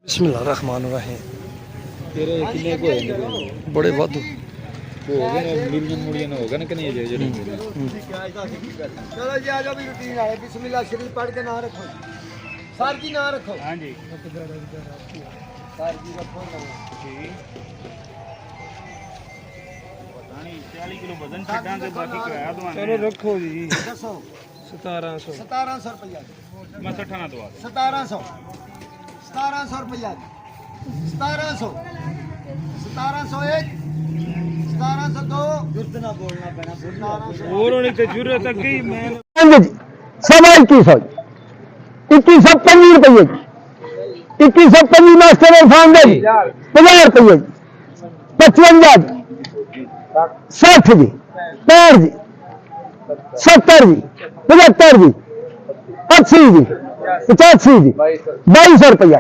बिस्मिल्लाहिर्रहमानिर्रहीम। तेरे किन्ने को होए बड़े वाधू हो गए ने मिलियन मुड़ियन हो गए ने कि नहीं जे जेड़े चलो जी आ जाओ भी रूटीन आए बिस्मिल्लाह शरीफ पढ़ के ना रखो सर जी ना रखो हां जी सर जी रखो ना जी पता नहीं 40 किलो वजन छड्डां ते बाकी किराया दवाने चलो रखो जी दसो 1700 1700 रुपया मैं 60 ना दवा दे 1700 रुपया 1700 1701 1702 जुर्द ना बोलना पैना 1700 और होने ते जरूरत है कि मैं सवा 2100 2150 रुपये 2150 मास्टर इरफान जी 50 रुपये 55 60 जी 65 जी 70 जी 75 जी 80 जी 85 जी 2200 रुपया